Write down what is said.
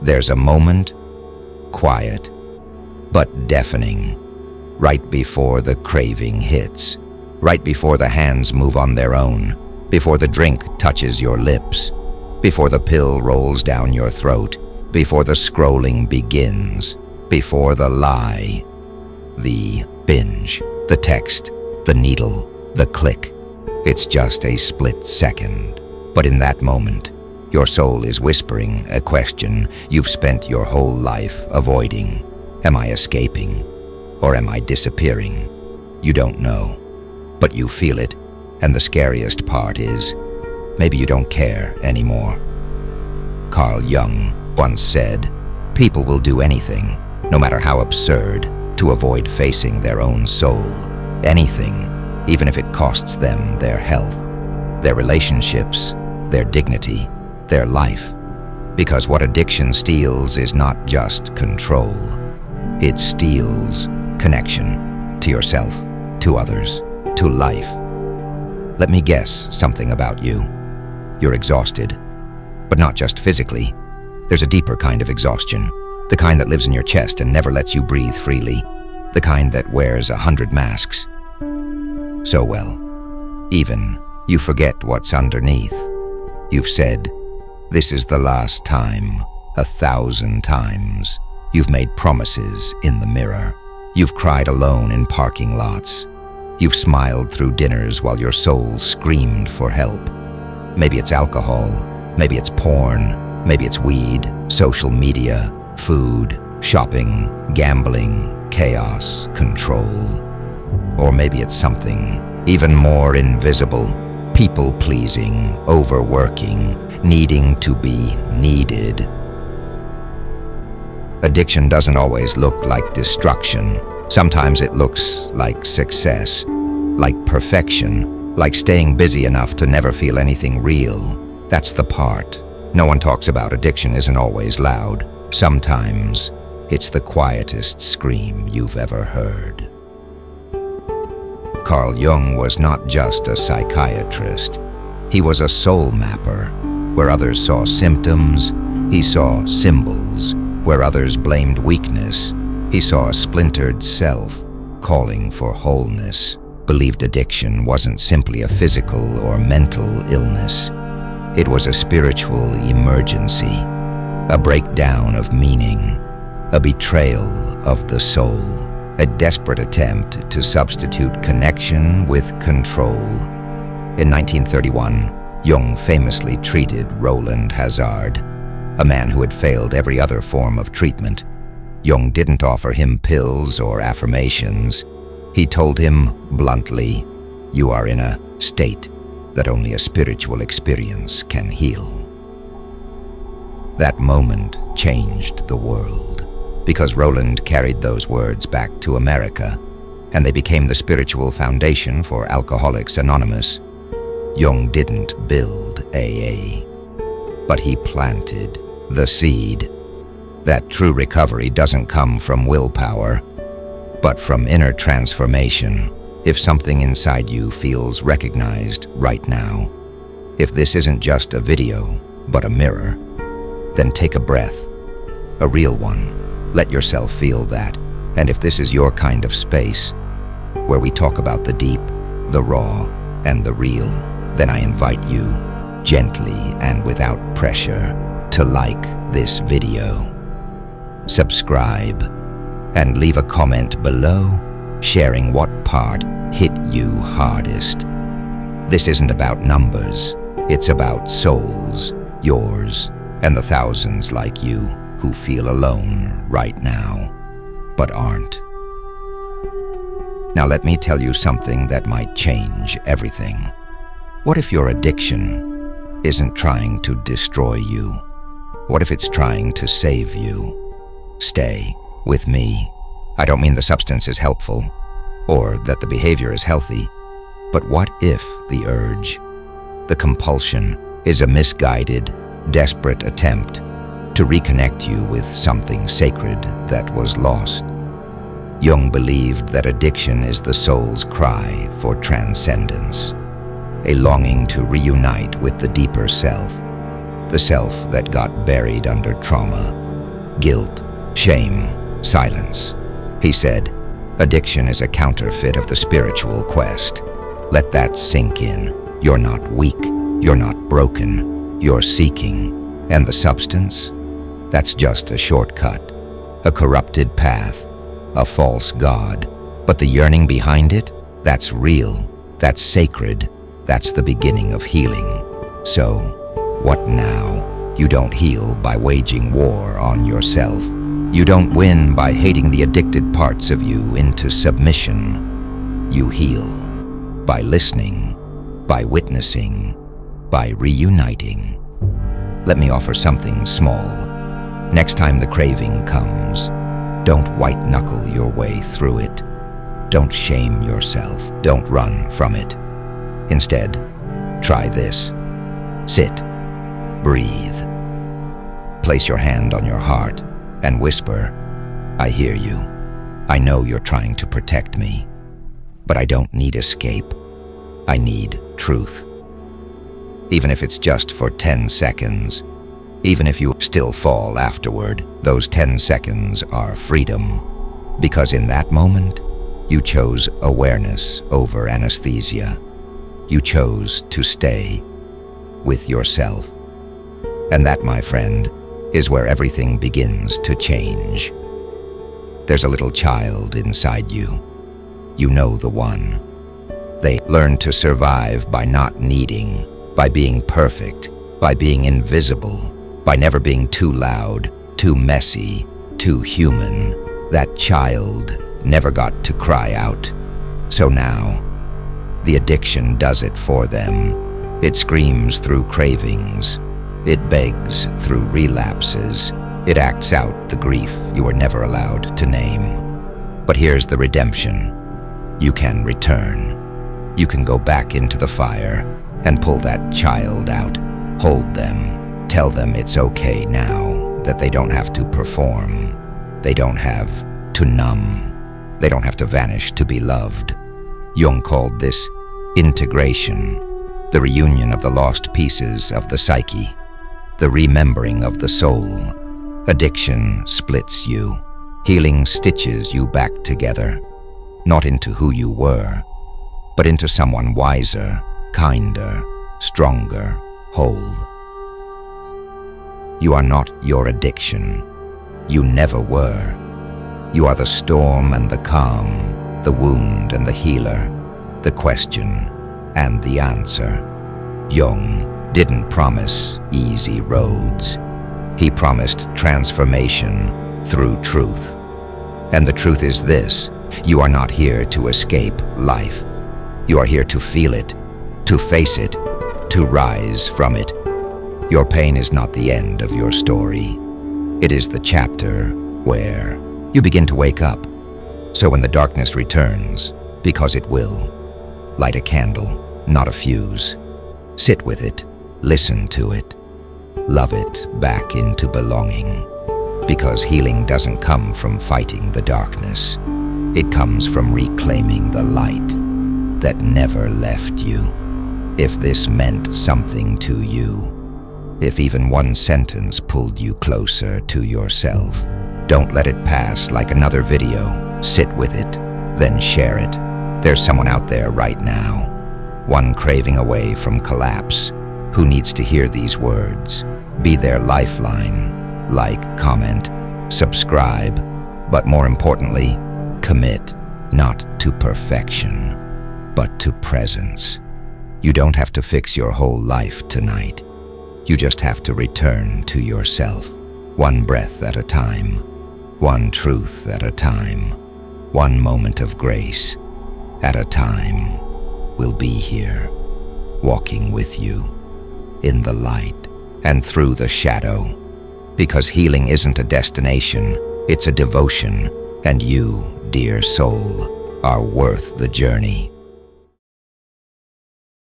There's a moment, quiet, but deafening, right before the craving hits, right before the hands move on their own, before the drink touches your lips, before the pill rolls down your throat, before the scrolling begins, before the lie, the binge, the text, the needle, the click. It's just a split second. But in that moment, your soul is whispering a question you've spent your whole life avoiding. Am I escaping? Or am I disappearing? You don't know, but you feel it, and the scariest part is, maybe you don't care anymore. Carl Jung once said, people will do anything, no matter how absurd, to avoid facing their own soul. Anything, even if it costs them their health, their relationships, their dignity, their life. Because what addiction steals is not just control. It steals connection to yourself, to others, to life. Let me guess something about you. You're exhausted, but not just physically. There's a deeper kind of exhaustion, the kind that lives in your chest and never lets you breathe freely, the kind that wears 100 masks. So well, even you forget what's underneath. You've said, this is the last time, 1,000 times. You've made promises in the mirror. You've cried alone in parking lots. You've smiled through dinners while your soul screamed for help. Maybe it's alcohol, maybe it's porn, maybe it's weed, social media, food, shopping, gambling, chaos, control. Or maybe it's something even more invisible, people-pleasing, overworking, needing to be needed. Addiction doesn't always look like destruction. Sometimes it looks like success, like perfection, like staying busy enough to never feel anything real. That's the part no one talks about. Addiction isn't always loud. Sometimes it's the quietest scream you've ever heard. Carl Jung was not just a psychiatrist. He was a soul mapper. Where others saw symptoms, he saw symbols. Where others blamed weakness, he saw a splintered self calling for wholeness. Believed addiction wasn't simply a physical or mental illness. It was a spiritual emergency, a breakdown of meaning, a betrayal of the soul, a desperate attempt to substitute connection with control. In 1931, Jung famously treated Roland Hazard, a man who had failed every other form of treatment. Jung didn't offer him pills or affirmations. He told him bluntly, you are in a state that only a spiritual experience can heal. That moment changed the world, because Roland carried those words back to America, and they became the spiritual foundation for Alcoholics Anonymous. Jung didn't build AA, but he planted the seed. That true recovery doesn't come from willpower, but from inner transformation. If something inside you feels recognized right now, if this isn't just a video, but a mirror, then take a breath, a real one. Let yourself feel that. And if this is your kind of space, where we talk about the deep, the raw, and the real, then I invite you, gently and without pressure, to like this video, subscribe, and leave a comment below sharing what part hit you hardest. This isn't about numbers, it's about souls, yours, and the thousands like you who feel alone right now, but aren't. Now let me tell you something that might change everything. What if your addiction isn't trying to destroy you? What if it's trying to save you? Stay with me. I don't mean the substance is helpful, or that the behavior is healthy, but what if the urge, the compulsion, is a misguided, desperate attempt to reconnect you with something sacred that was lost? Jung believed that addiction is the soul's cry for transcendence, a longing to reunite with the deeper self, the self that got buried under trauma, guilt, shame, silence. He said, addiction is a counterfeit of the spiritual quest. Let that sink in. You're not weak. You're not broken. You're seeking. And the substance? That's just a shortcut, a corrupted path, a false god. But the yearning behind it? That's real. That's sacred. That's the beginning of healing. So, what now? You don't heal by waging war on yourself. You don't win by hating the addicted parts of you into submission. You heal by listening, by witnessing, by reuniting. Let me offer something small. Next time the craving comes, don't white-knuckle your way through it. Don't shame yourself. Don't run from it. Instead, try this. Sit. Breathe. Place your hand on your heart and whisper, I hear you. I know you're trying to protect me, but I don't need escape. I need truth. Even if it's just for 10 seconds, even if you still fall afterward, those 10 seconds are freedom. Because in that moment, you chose awareness over anesthesia. You chose to stay with yourself. And that, my friend, is where everything begins to change. There's a little child inside you. You know the one. They learn to survive by not needing, by being perfect, by being invisible, by never being too loud, too messy, too human. That child never got to cry out. So now, the addiction does it for them. It screams through cravings. It begs through relapses. It acts out the grief you were never allowed to name. But here's the redemption. You can return. You can go back into the fire and pull that child out. Hold them. Tell them it's okay now, that they don't have to perform. They don't have to numb. They don't have to vanish to be loved. Jung called this integration, the reunion of the lost pieces of the psyche, the remembering of the soul. Addiction splits you. Healing stitches you back together, not into who you were, but into someone wiser, kinder, stronger, whole. You are not your addiction. You never were. You are the storm and the calm, the wound and the healer, the question and the answer. Jung didn't promise easy roads. He promised transformation through truth. And the truth is this: you are not here to escape life. You are here to feel it, to face it, to rise from it. Your pain is not the end of your story. It is the chapter where you begin to wake up. So when the darkness returns, because it will, light a candle, not a fuse. Sit with it, listen to it, love it back into belonging. Because healing doesn't come from fighting the darkness. It comes from reclaiming the light that never left you. If this meant something to you, if even one sentence pulled you closer to yourself, don't let it pass like another video. Sit with it, then share it. There's someone out there right now, one craving away from collapse, who needs to hear these words. Be their lifeline. Like, comment, subscribe, but more importantly, commit, not to perfection, but to presence. You don't have to fix your whole life tonight. You just have to return to yourself, one breath at a time, one truth at a time, one moment of grace at a time. We'll be here, walking with you, in the light and through the shadow, because healing isn't a destination, it's a devotion, and you, dear soul, are worth the journey.